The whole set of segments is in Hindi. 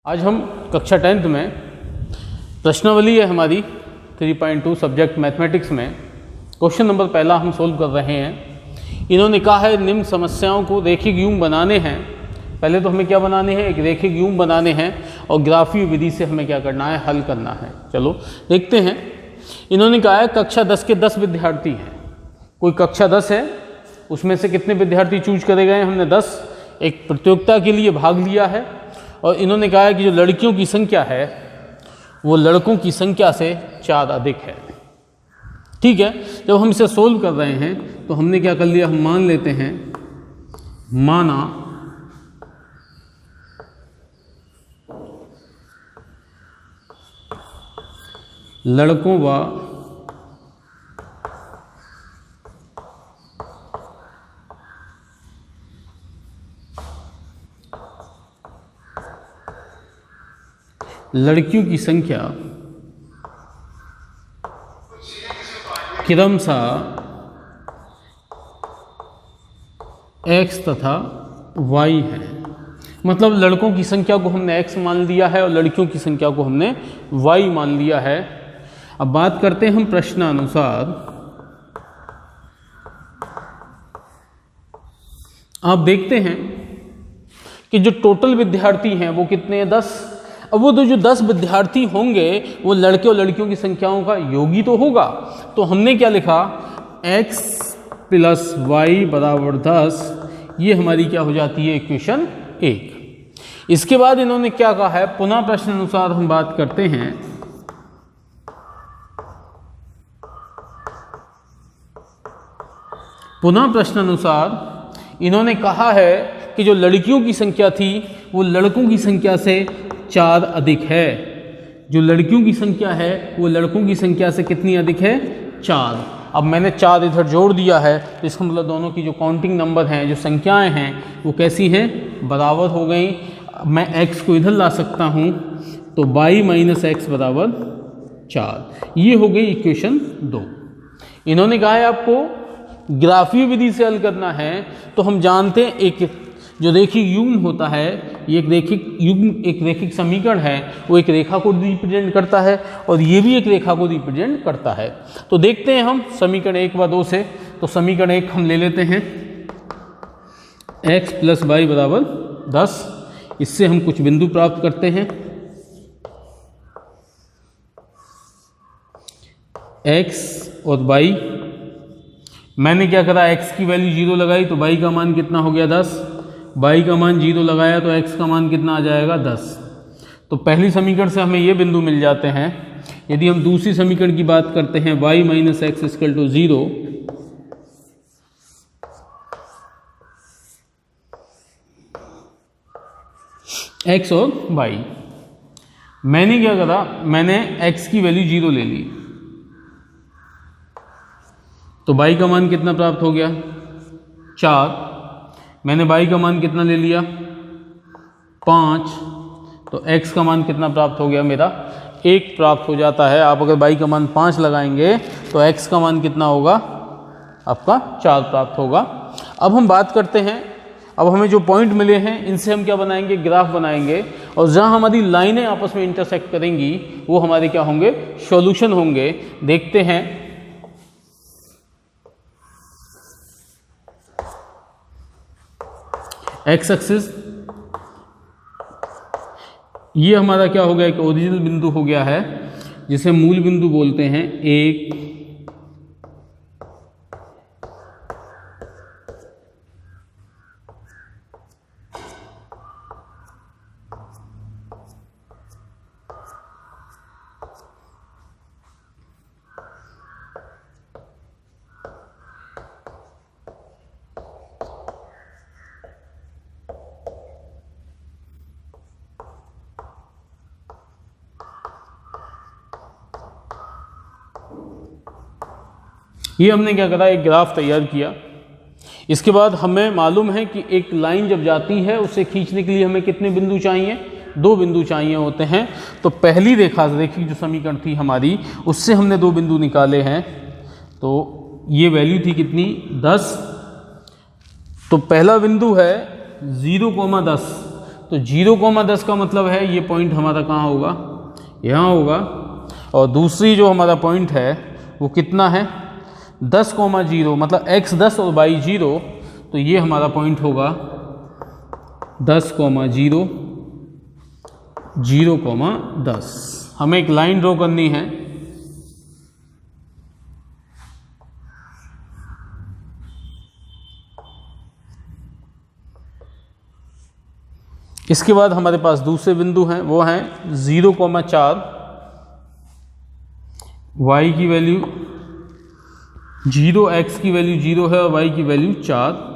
आज हम कक्षा 10th में प्रश्नावली है हमारी 3.2 सब्जेक्ट मैथमेटिक्स में क्वेश्चन नंबर पहला हम सोल्व कर रहे हैं। इन्होंने कहा है निम्न समस्याओं को रेखिक युग्म बनाने हैं। पहले तो हमें क्या बनाने हैं, एक रेखिक युग्म बनाने हैं और ग्राफीय विधि से हमें क्या करना है, हल करना है। चलो देखते हैं। इन्होंने कहा है कक्षा 10 के 10 विद्यार्थी हैं। कोई कक्षा 10 है, उसमें से कितने विद्यार्थी चूज करे गए, हमने 10 एक प्रतियोगिता के लिए भाग लिया है। और इन्होंने कहा है कि जो लड़कियों की संख्या है वो लड़कों की संख्या से 4 अधिक है। ठीक है, जब हम इसे सोल्व कर रहे हैं तो हमने क्या कर लिया, हम मान लेते हैं, माना लड़कों व लड़कियों की संख्या क्रमशः x तथा y है। मतलब लड़कों की संख्या को हमने x मान लिया है और लड़कियों की संख्या को हमने y मान लिया है। अब बात करते हैं हम प्रश्नानुसार। आप देखते हैं कि जो टोटल विद्यार्थी हैं वो कितने हैं, 10। अब वो जो 10 विद्यार्थी होंगे वो लड़के और लड़कियों की संख्याओं का योग ही तो होगा। तो हमने क्या लिखा, x + y = 10। ये हमारी क्या हो जाती है, इक्वेशन 1। इसके बाद इन्होंने क्या कहा है, पुनः प्रश्न अनुसार हम बात करते हैं। पुनः प्रश्न अनुसार इन्होंने कहा है कि जो लड़कियों की संख्या थी वो लड़कों की संख्या से 4 अधिक है। जो लड़कियों की संख्या है वो लड़कों की संख्या से कितनी अधिक है, 4। अब मैंने 4 इधर जोड़ दिया है तो इसका मतलब दोनों की जो काउंटिंग नंबर हैं, जो संख्याएं हैं वो कैसी हैं, बराबर हो गई। मैं x को इधर ला सकता हूँ तो y - x = 4। ये हो गई इक्वेशन 2। इन्होंने कहा है आपको ग्राफीय विधि से हल करना है। तो हम जानते हैं एक जो रेखिक युग्म होता है, ये एक रेखिक युग्म, एक रेखिक समीकरण है, वो एक रेखा को रिप्रेजेंट करता है और ये भी एक रेखा को रिप्रेजेंट करता है। तो देखते हैं हम समीकरण 1 व 2 से। तो समीकरण 1 हम ले लेते हैं, x + y = 10। इससे हम कुछ बिंदु प्राप्त करते हैं। x और y, मैंने क्या करा, x की वैल्यू 0 लगाई तो y का मान कितना हो गया, 10। y का मान 0 लगाया तो x का मान कितना आ जाएगा, 10। तो पहली समीकरण से हमें ये बिंदु मिल जाते हैं। यदि हम दूसरी समीकरण की बात करते हैं, y - x = 0, x और y, मैंने क्या करा, मैंने x की वैल्यू 0 ले ली तो y का मान कितना प्राप्त हो गया, 4। मैंने y का मान कितना ले लिया, 5। तो x का मान कितना प्राप्त हो गया, मेरा 1 प्राप्त हो जाता है। आप अगर y का मान 5 लगाएंगे तो x का मान कितना होगा, आपका 4 प्राप्त होगा। अब हम बात करते हैं, अब हमें जो पॉइंट मिले हैं इनसे हम क्या बनाएंगे, ग्राफ बनाएंगे। और जहाँ हमारी लाइनें आपस में इंटरसेक्ट करेंगी वो हमारे क्या होंगे, सॉल्यूशन होंगे। देखते हैं। एक्स एक्सिस ये हमारा क्या हो गया, एक ओरिजिनल बिंदु हो गया है जिसे मूल बिंदु बोलते हैं, 1। ये हमने क्या करा, एक ग्राफ तैयार किया। इसके बाद हमें मालूम है कि एक लाइन जब जाती है उसे खींचने के लिए हमें कितने बिंदु चाहिए, 2 बिंदु चाहिए होते हैं। तो पहली रेखिक जो समीकरण थी हमारी, उससे हमने 2 बिंदु निकाले हैं। तो ये वैल्यू थी कितनी, 10। तो पहला बिंदु है 0, 10। तो 0,10 का मतलब है ये पॉइंट हमारा कहाँ होगा, यहाँ होगा। और दूसरी जो हमारा पॉइंट है वो कितना है, 10,0 मतलब x 10 और y 0, तो ये हमारा पॉइंट होगा 10,0 0,10। हमें एक लाइन ड्रॉ करनी है। इसके बाद हमारे पास दूसरे बिंदु हैं, वो हैं 0,4, y की वैल्यू 0, x की वैल्यू 0 है और y की वैल्यू 4।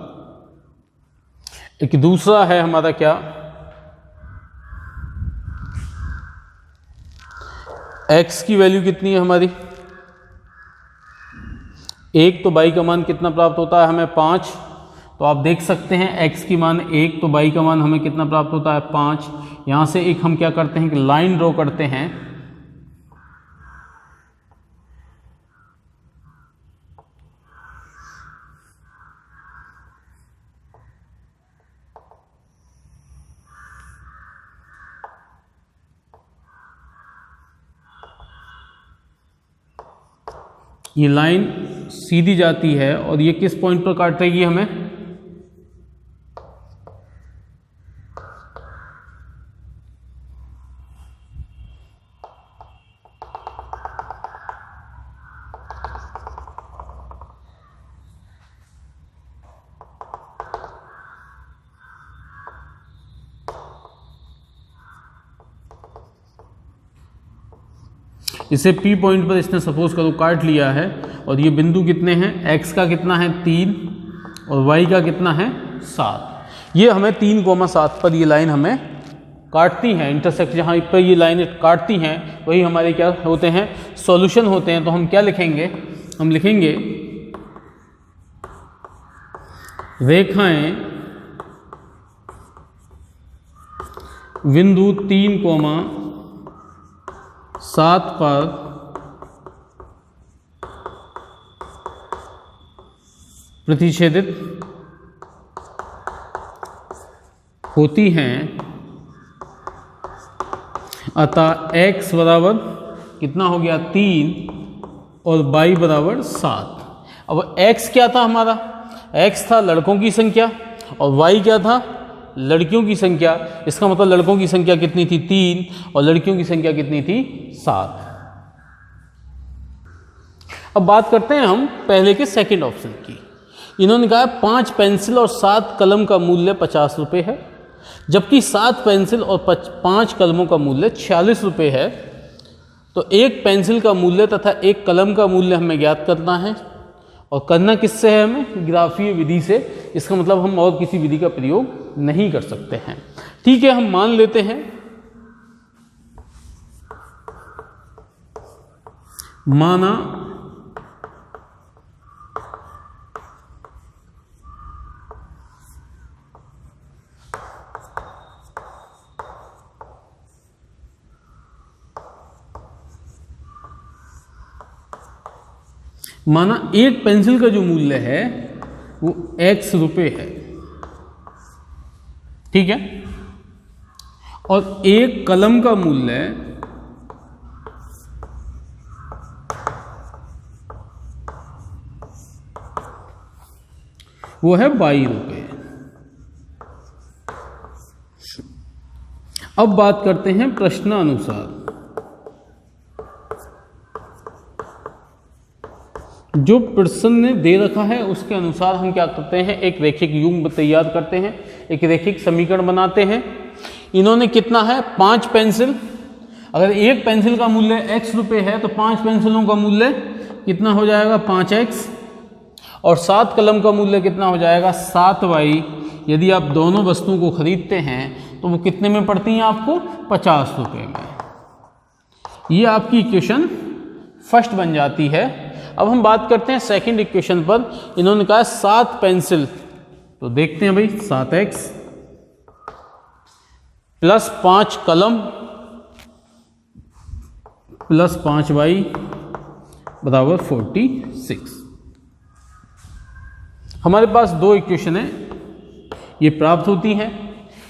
एक दूसरा है हमारा क्या, x की वैल्यू कितनी है हमारी 1, तो y का मान कितना प्राप्त होता है हमें 5। तो आप देख सकते हैं x की मान 1, तो y का मान हमें कितना प्राप्त होता है 5। यहाँ से एक हम क्या करते हैं कि लाइन ड्रॉ करते हैं। ये लाइन सीधी जाती है और ये किस पॉइंट पर काटेगी हमें, इसे P पॉइंट पर इसने सपोज करो काट लिया है। और ये बिंदु कितने हैं, x का कितना है 3 और y का कितना है 7। ये हमें 3,7 पर ये लाइन हमें काटती हैं। इंटरसेक्ट जहाँ पर ये लाइन काटती हैं वही हमारे क्या होते हैं, सॉल्यूशन होते हैं। तो हम क्या लिखेंगे, हम लिखेंगे रेखाएं बिंदु 3,7 पर प्रतिच्छेदित होती हैं, अतः x बराबर कितना हो गया 3 और y बराबर 7। अब x क्या था हमारा, x था लड़कों की संख्या और y क्या था लड़कियों की संख्या। इसका मतलब लड़कों की संख्या कितनी थी 3 और लड़कियों की संख्या कितनी थी 7। अब बात करते हैं हम पहले के सेकंड ऑप्शन की। इन्होंने कहा 5 पेंसिल और 7 कलम का मूल्य 50 रुपये है, जबकि 7 पेंसिल और 5 कलमों का मूल्य 46 रुपये है। तो एक पेंसिल का मूल्य तथा एक कलम का मूल्य हमें ज्ञात करना है। और करना किससे है, हमें ग्राफीय विधि से। इसका मतलब हम और किसी विधि का प्रयोग नहीं कर सकते हैं। ठीक है, हम मान लेते हैं, माना एक पेंसिल का जो मूल्य है वो x रुपये है, ठीक है, और एक कलम का मूल्य वो है 22 रुपये। अब बात करते हैं प्रश्नानुसार। जो प्रश्न ने दे रखा है उसके अनुसार हम क्या करते हैं, एक रेखिक युग्म तैयार करते हैं, एक रेखिक समीकरण बनाते हैं। इन्होंने कितना है 5 पेंसिल, अगर एक पेंसिल का मूल्य x रुपये है तो 5 पेंसिलों का मूल्य कितना हो जाएगा 5x, और 7 कलम का मूल्य कितना हो जाएगा 7y। यदि आप दोनों वस्तुओं को खरीदते हैं तो वो कितने में पड़ती हैं आपको 50 रुपये में। ये आपकी इक्वेशन फर्स्ट बन जाती है। अब हम बात करते हैं सेकंड इक्वेशन पर। इन्होंने कहा 7 पेंसिल, तो देखते हैं भाई 7x प्लस 5 कलम प्लस 5y बराबर 46। हमारे पास दो इक्वेशन है, ये प्राप्त होती हैं।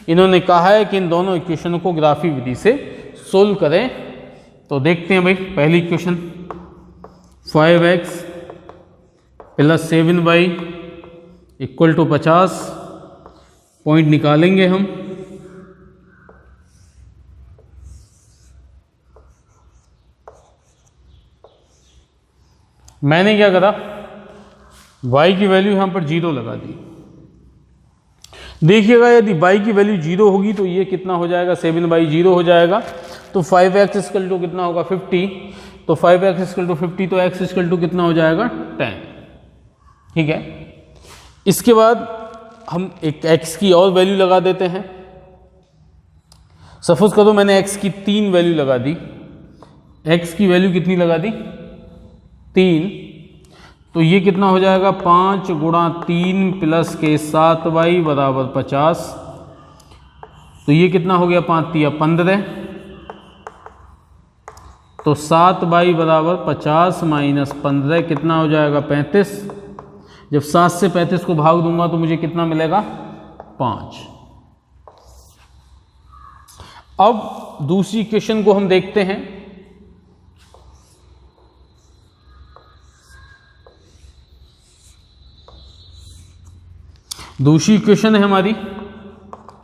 इन्होंने कहा है कि इन दोनों इक्वेशनों को ग्राफी विधि से सोल्व करें। तो देखते हैं भाई, पहली इक्वेशन 5x + 7y = 50, पॉइंट निकालेंगे हम। मैंने क्या करा, y की वैल्यू यहाँ पर 0 लगा दी। देखिएगा यदि y की वैल्यू 0 होगी तो ये कितना हो जाएगा, 7y 0 हो जाएगा। तो 5x = कितना होगा, 50। तो 5x = 50, तो x = कितना हो जाएगा, 10। ठीक है, इसके बाद हम एक x की और वैल्यू लगा देते हैं। सपोज करो मैंने x की 3 वैल्यू लगा दी। x की वैल्यू कितनी लगा दी, 3। तो ये कितना हो जाएगा, 5 × 3 + के 7y = 50। तो ये कितना हो गया, 5 × 3 = 15। तो 7y = 50 - 15 कितना हो जाएगा, 35। जब 7 से 35 को भाग दूंगा तो मुझे कितना मिलेगा, 5। अब दूसरी इक्वेशन को हम देखते हैं। दूसरी इक्वेशन है हमारी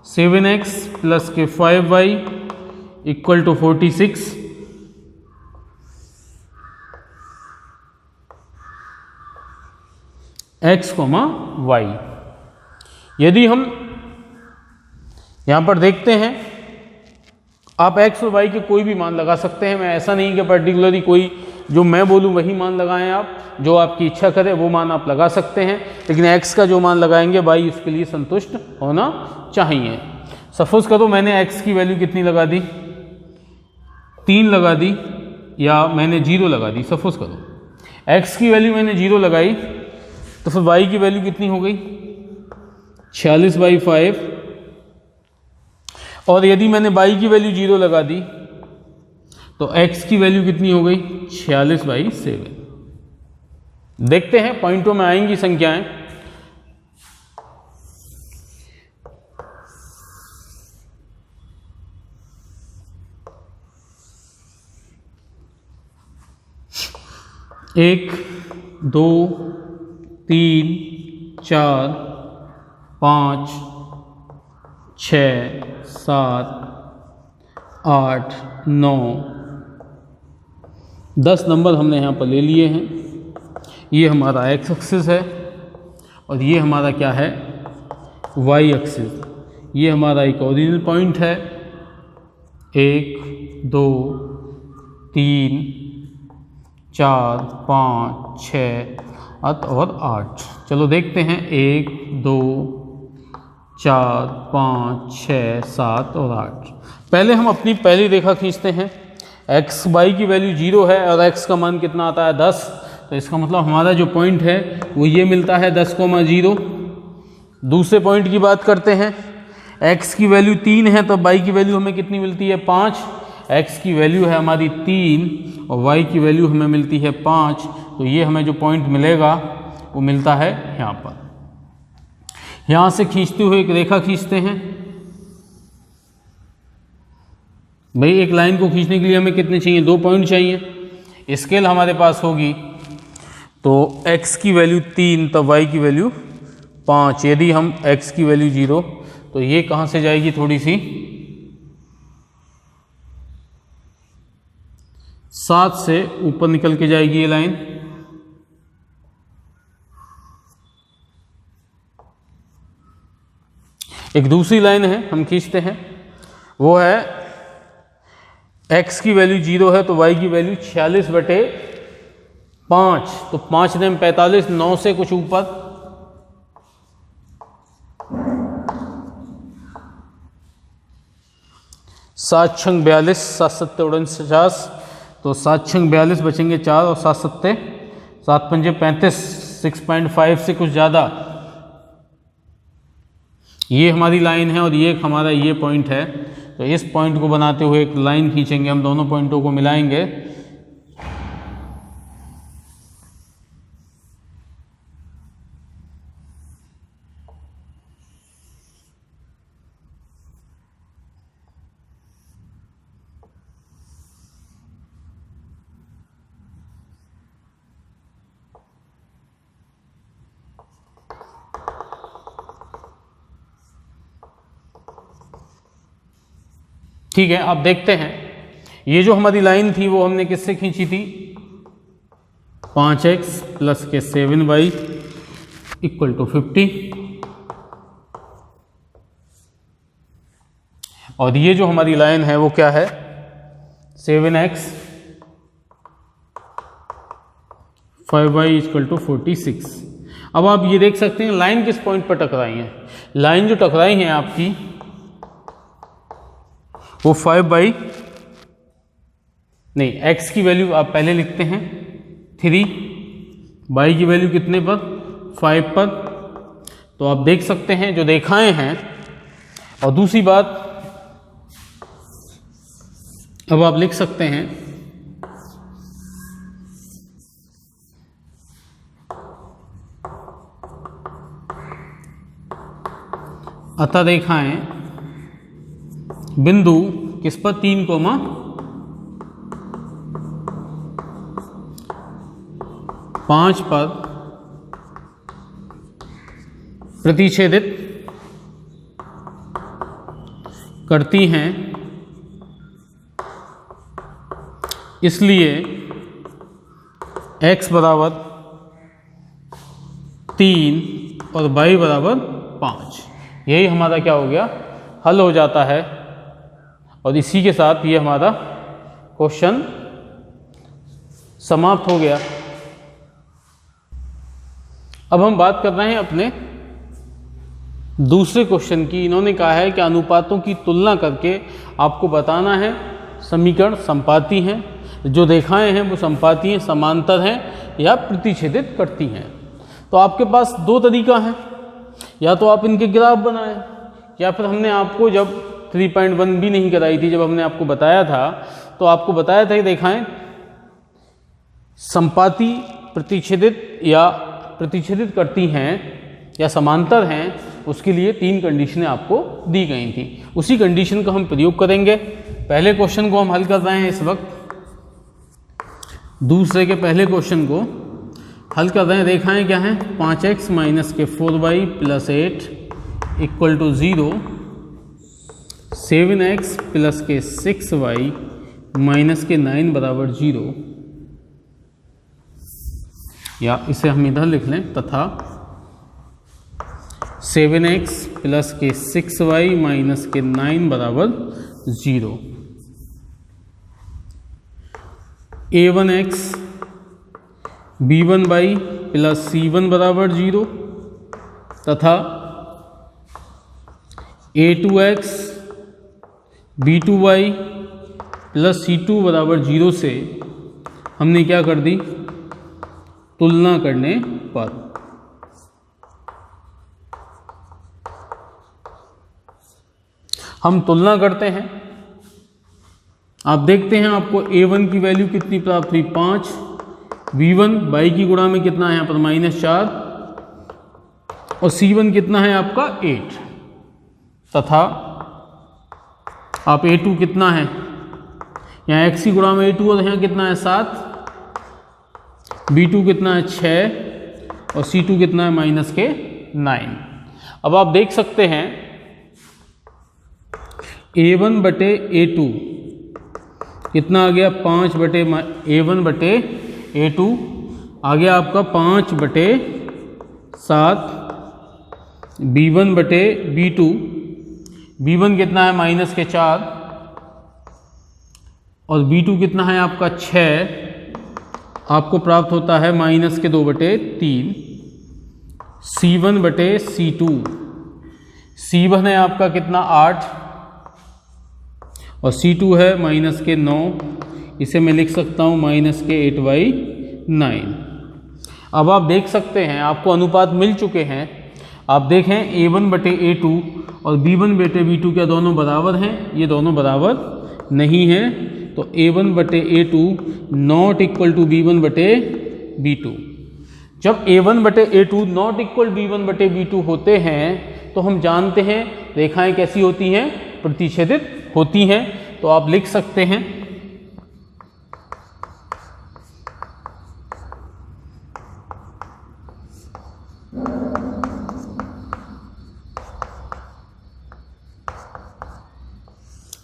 7x + के 5y = 46। x, y। यदि हम यहां पर देखते हैं, आप x और y के कोई भी मान लगा सकते हैं। मैं ऐसा नहीं कि पर्टिकुलरली कोई जो मैं बोलूं वही मान लगाएं, आप जो आपकी इच्छा करे वो मान आप लगा सकते हैं, लेकिन x का जो मान लगाएंगे y उसके लिए संतुष्ट होना चाहिए। सपोज करो मैंने x की वैल्यू कितनी लगा दी, 3 लगा दी, या मैंने 0 लगा दी। सपोज करो x की वैल्यू मैंने 0 लगाई, तो फिर y की वैल्यू कितनी हो गई, 46/5। और यदि मैंने y की वैल्यू 0 लगा दी तो x की वैल्यू कितनी हो गई, 46/7। देखते हैं पॉइंटों में आएंगी संख्याएं। एक, 2, 3, 4, 5, 6, 7, 8, 9, 10 नंबर हमने यहाँ पर ले लिए हैं। ये हमारा x एक्सिस है और ये हमारा क्या है, y एक्सिस। ये हमारा एक ओरिजिनल पॉइंट है। 1, 2, 3, 4, 5, 6 और 8। चलो देखते हैं, 1, 2, 4, 5, 6, 7 और 8। पहले हम अपनी पहली रेखा खींचते हैं। x y की वैल्यू 0 है और x का मान कितना आता है, 10। तो इसका मतलब हमारा जो पॉइंट है वो ये मिलता है, 10,0। दूसरे पॉइंट की बात करते हैं। x की वैल्यू 3 है तो y की वैल्यू हमें कितनी मिलती है, 5। x की वैल्यू है हमारी 3 और y की वैल्यू हमें मिलती है 5। तो ये हमें जो पॉइंट मिलेगा वो मिलता है यहाँ पर। यहाँ से खींचते हुए एक रेखा खींचते हैं। भाई एक लाइन को खींचने के लिए हमें कितने चाहिए, 2 पॉइंट चाहिए। स्केल हमारे पास होगी तो x की वैल्यू 3 तो y की वैल्यू 5। यदि हम x की वैल्यू 0 तो ये कहाँ से जाएगी, थोड़ी सी 7 से ऊपर निकल के जाएगी ये लाइन। एक दूसरी लाइन है हम खींचते हैं, वो है x की वैल्यू 0 है तो y की वैल्यू 46/5। तो 5 ने 45, 9 से कुछ ऊपर, 7 छंग 42, 7 सत्ते 49। तो 7 छंग 42 बचेंगे 4 और 7 सत्ते 7 पंजे 35, 6.5 से कुछ ज़्यादा। ये हमारी लाइन है और ये हमारा ये पॉइंट है। तो इस पॉइंट को बनाते हुए एक लाइन खींचेंगे, हम दोनों पॉइंटों को मिलाएंगे। ठीक है, आप देखते हैं ये जो हमारी लाइन थी वो हमने किससे खींची थी, 5x प्लस के 7y इक्वल टू 50, और ये जो हमारी लाइन है वो क्या है, 7x 5y इक्वल टू 46। अब आप ये देख सकते हैं लाइन किस पॉइंट पर टकराई है, लाइन जो टकराई है आपकी वो 5 नहीं, x की वैल्यू आप पहले लिखते हैं 3, y की वैल्यू कितने पर, 5 पर। तो आप देख सकते हैं जो देखाए हैं। और दूसरी बात अब आप लिख सकते हैं अतः रेखाएं बिंदु किस पर, 3, 5 पर प्रतिच्छेदित करती हैं, इसलिए x बराबर 3 और y बराबर 5। यही हमारा क्या हो गया, हल हो जाता है। और इसी के साथ ये हमारा क्वेश्चन समाप्त हो गया। अब हम बात कर रहे हैं अपने दूसरे क्वेश्चन की। इन्होंने कहा है कि अनुपातों की तुलना करके आपको बताना है समीकरण संपाती हैं, जो रेखाएं हैं वो संपाती हैं, समांतर हैं या प्रतिच्छेदित करती हैं। तो आपके पास दो तरीका है, या तो आप इनके ग्राफ बनाएं, या फिर हमने आपको जब 3.1 भी नहीं कराई थी, जब हमने आपको बताया था तो आपको बताया था कि रेखाएं संपाती, प्रतिच्छेदित या प्रतिच्छेदित करती हैं या समांतर हैं, उसके लिए 3 कंडीशनें आपको दी गई थी। उसी कंडीशन का हम प्रयोग करेंगे। पहले क्वेश्चन को हम हल कर रहे हैं इस वक्त, दूसरे के पहले क्वेश्चन को हल कर रहे हैं। रेखाएं क्या हैं, 5x माइनस के 4y plus 8 equal to 0, 7x plus के 6y माइनस के 9 बराबर 0, या इसे हम इधर लिख लें, तथा 7x प्लस के 6y माइनस के 9 बराबर 0, a1x b1y प्लस c1 बराबर 0, तथा a2x b2y प्लस c2 बराबर 0 से हमने क्या कर दी, तुलना करने पर। हम तुलना करते हैं, आप देखते हैं आपको a1 की वैल्यू कितनी प्राप्त हुई, 5, v1 y की गुणा में कितना है यहाँ पर -4, और c1 कितना है आपका 8, तथा आप a2 कितना है, यहाँ x की गुणा में a2 और यहाँ कितना है 7, b2 कितना है 6 और c2 कितना है -9। अब आप देख सकते हैं a1 बटे a2 कितना आ गया, 5 बटे a1 बटे a2 आ गया आपका 5 बटे 7, b1 बटे b2, b1 कितना है -4 और b2 कितना है आपका 6, आपको प्राप्त होता है -2 बटे 3, c1 बटे c2, c1 है आपका कितना 8 और c2 है -9, इसे मैं लिख सकता हूँ -8/9। अब आप देख सकते हैं आपको अनुपात मिल चुके हैं। आप देखें a1 बटे a2 और b1 बटे b2 क्या दोनों बराबर हैं, ये दोनों बराबर नहीं हैं। तो a1 बटे a2 not equal to b1 बटे b2। जब a1 बटे a2 नॉट इक्वल b1 बटे b2 होते हैं तो हम जानते हैं रेखाएं कैसी होती हैं, प्रतिच्छेदित होती हैं। तो आप लिख सकते हैं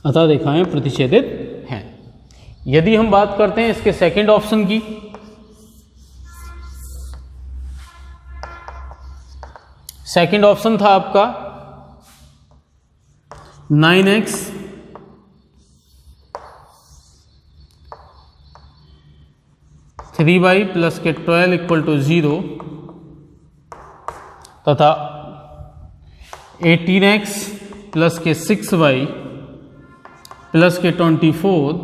अतः रेखाएं प्रतिच्छेदित हैं। यदि हम बात करते हैं इसके सेकंड ऑप्शन की, सेकंड ऑप्शन था आपका 9x थ्री वाई प्लस के 12 इक्वल टू 0 तथा 18x प्लस के 6y प्लस के 24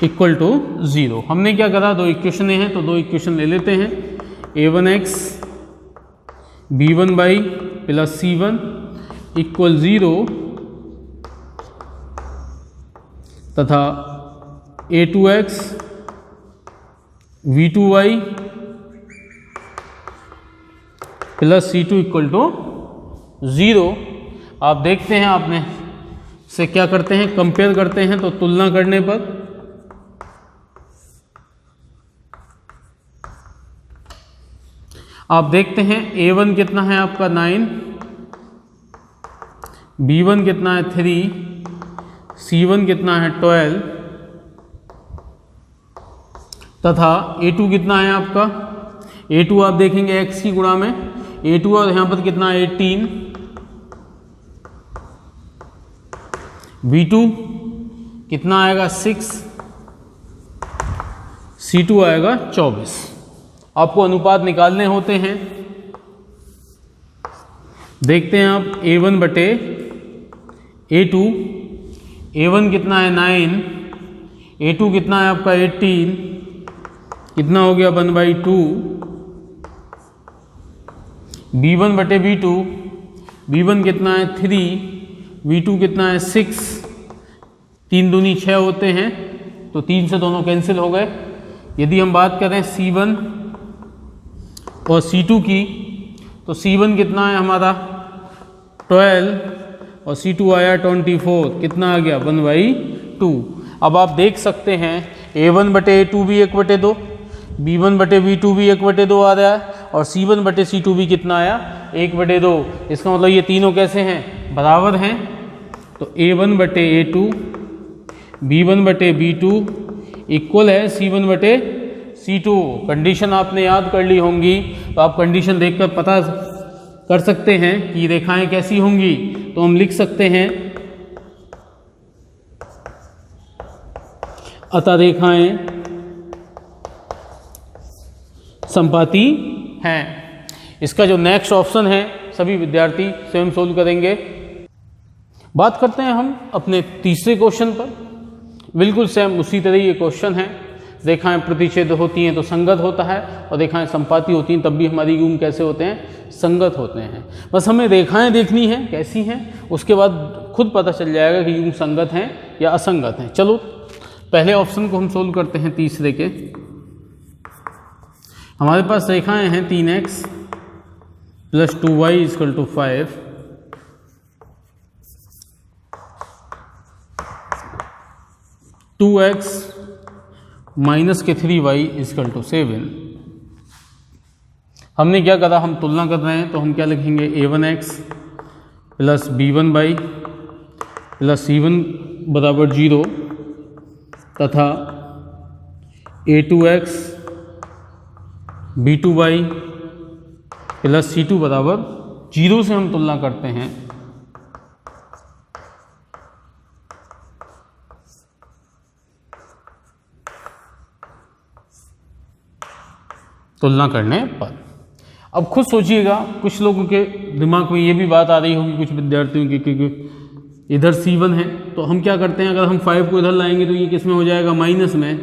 इक्वल टू 0। हमने क्या करा, दो इक्वेशन हैं तो दो इक्वेशन ले लेते हैं। a1x b1y plus c1 equal 0 तथा a2x v2y plus c2 equal to 0। आप देखते हैं, आपने से क्या करते हैं, कंपेयर करते हैं, तो तुलना करने पर आप देखते हैं a1 कितना है आपका 9, b1 कितना है 3, c1 कितना है 12 तथा a2 कितना है आपका, a2 आप देखेंगे x की गुणा में a2 और यहाँ पर कितना 18, b2 कितना आएगा 6, c2 आएगा 24। आपको अनुपात निकालने होते हैं। देखते हैं आप a1 बटे a2, a1 कितना है 9, a2 कितना है आपका 18, कितना हो गया 1/2, b1 बटे b2, b1 कितना है 3, v2 कितना है 6, 3 दूनी 6 होते हैं तो 3 से दोनों कैंसिल हो गए। यदि हम बात करें c1 और c2 की, तो c1 कितना है हमारा 12 और c2 आया 24, कितना आ गया 1/2। अब आप देख सकते हैं a1 बटे a2 भी 1/2, b1 बटे b2 भी 1/2 आ रहा है और c1 बटे c2 भी कितना आया 1/2। इसका मतलब ये तीनों कैसे हैं, बराबर हैं। तो a1 बटे a2, b1 बटे b2 इक्वल है c1 बटे c2। कंडीशन आपने याद कर ली होंगी, तो आप कंडीशन देखकर पता कर सकते हैं कि रेखाएं कैसी होंगी। तो हम लिख सकते हैं अतः रेखाएं संपाती हैं। इसका जो नेक्स्ट ऑप्शन है सभी विद्यार्थी स्वयं सोल्व करेंगे। बात करते हैं हम अपने तीसरे क्वेश्चन पर। बिल्कुल सेम उसी तरह ये क्वेश्चन है। रेखाएं प्रतिच्छेद होती हैं तो संगत होता है, और रेखाएं संपाती होती हैं तब भी हमारी युग्म कैसे होते हैं, संगत होते हैं। बस हमें रेखाएं देखनी है कैसी हैं, उसके बाद खुद पता चल जाएगा कि युग्म संगत हैं या असंगत हैं। चलो पहले ऑप्शन को हम सोल्व करते हैं। तीसरे के हमारे पास रेखाएं हैं 3x plus 2y equal to 5, 2x minus के 3y इक्वल टू 7। हमने क्या करा, हम तुलना कर रहे हैं तो हम क्या लिखेंगे, a1x plus b1y plus c1 बराबर 0 तथा a2x b2y प्लस c2 बराबर 0 से हम तुलना करते हैं। तुलना करने पर अब खुद सोचिएगा, कुछ लोगों के दिमाग में ये भी बात आ रही होगी, कुछ विद्यार्थियों की, क्योंकि इधर c1 है तो हम क्या करते हैं, अगर हम 5 को इधर लाएंगे तो ये किस में हो जाएगा, माइनस में।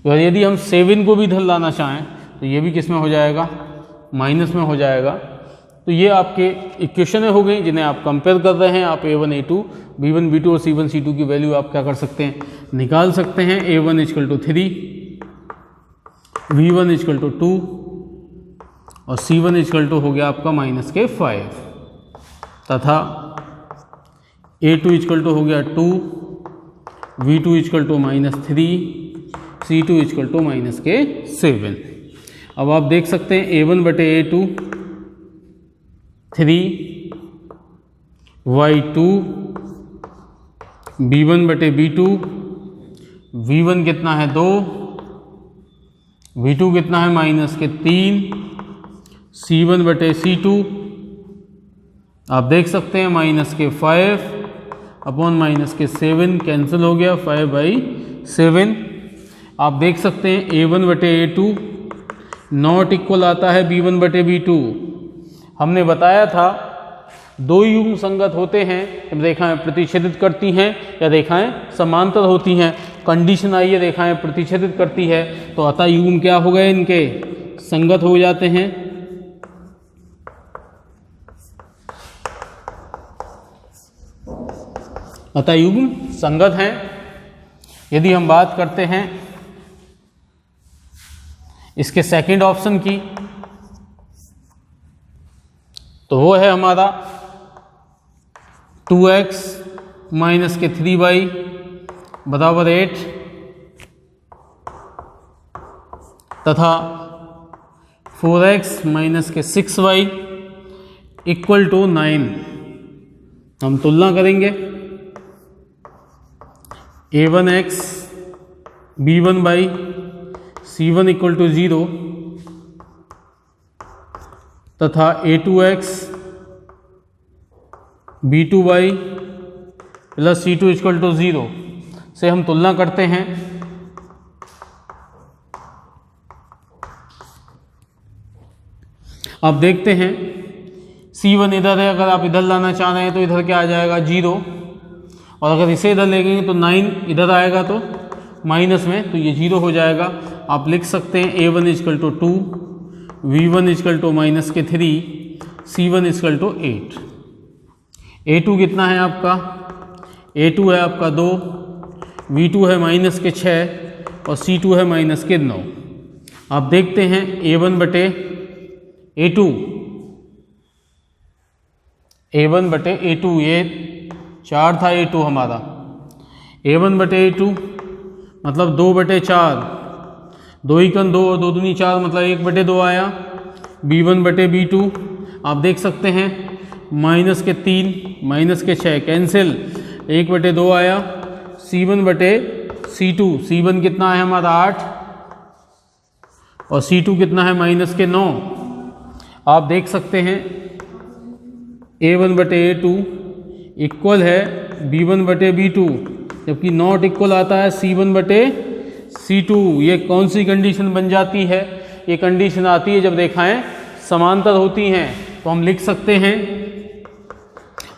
तो यदि हम 7 को भी इधर लाना चाहें तो ये भी किस में हो जाएगा, माइनस में हो जाएगा। तो ये आपके इक्वेशनें हो गई जिन्हें आप कंपेयर कर रहे हैं। आप a1 a2 b1 b2 और c1 c2 की वैल्यू आप क्या कर सकते हैं, निकाल सकते हैं। a1 equal to 3, v1 equal to 2 और c1 इक्वल टू हो गया आपका माइनस के 5 तथा a2 इक्वल टू हो गया 2, v2 equal to minus 3, c2 equal to minus के 7। अब आप देख सकते हैं a1 बटे a2 3, y2 B1/B2, V1 कितना है 2, V2 कितना है -3, C1/C2 आप देख सकते हैं -5 अपॉन -7 कैंसिल हो गया 5/7। आप देख सकते हैं A1/A2 नॉट इक्वल आता है B1/B2। हमने बताया था दो युग्म संगत होते हैं जब रेखाएं प्रतिच्छेदित करती हैं या रेखाएं समांतर होती हैं। कंडीशन आई है रेखाएं प्रतिच्छेदित करती है तो अतः युग्म क्या हो गए, इनके संगत हो जाते हैं। अतः युग्म संगत हैं। यदि हम बात करते हैं इसके सेकंड ऑप्शन की तो वो है हमारा 2x - 3y बराबर 8 तथा 4x - 6y इक्वल टू 9। हम तुलना करेंगे a1x b1/c1 इक्वल टू 0 तथा a2x b2 plus c2 equal to 0 से हम तुलना करते हैं। आप देखते हैं c1 इधर है, अगर आप इधर लाना चाह रहे हैं तो इधर क्या आ जाएगा 0, और अगर इसे इधर लेंगे तो 9 इधर आएगा तो माइनस में, तो ये 0 हो जाएगा। आप लिख सकते हैं a1 equal to 2, v1 equal to -3, c1 equal to 8। a2 कितना है आपका, a2 है आपका 2, v2 है -6 और c2 है -9। आप देखते हैं a1/A2 ये 4 था a2 हमारा, a1/A2 मतलब 2/4, 2 × 2 और 2 दूनी 4 मतलब 1/2 आया। b1/B2 आप देख सकते हैं -3 -6 कैंसिल 1/2 आया। c1/C2, c1 कितना है हमारा 8 और c2 कितना है -9। आप देख सकते हैं a1/A2 इक्वल है b1/B2 जबकि नॉट इक्वल आता है c1/C2। ये कौन सी कंडीशन बन जाती है, ये कंडीशन आती है जब रेखाएं समांतर होती हैं। तो हम लिख सकते हैं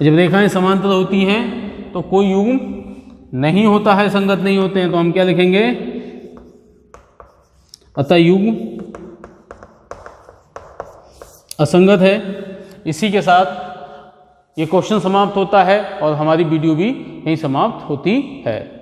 जब रेखाएं समांतर होती हैं तो कोई युग्म नहीं होता है, संगत नहीं होते हैं, तो हम क्या लिखेंगे, अतः युग्म असंगत है। इसी के साथ ये क्वेश्चन समाप्त होता है और हमारी वीडियो भी यहीं समाप्त होती है।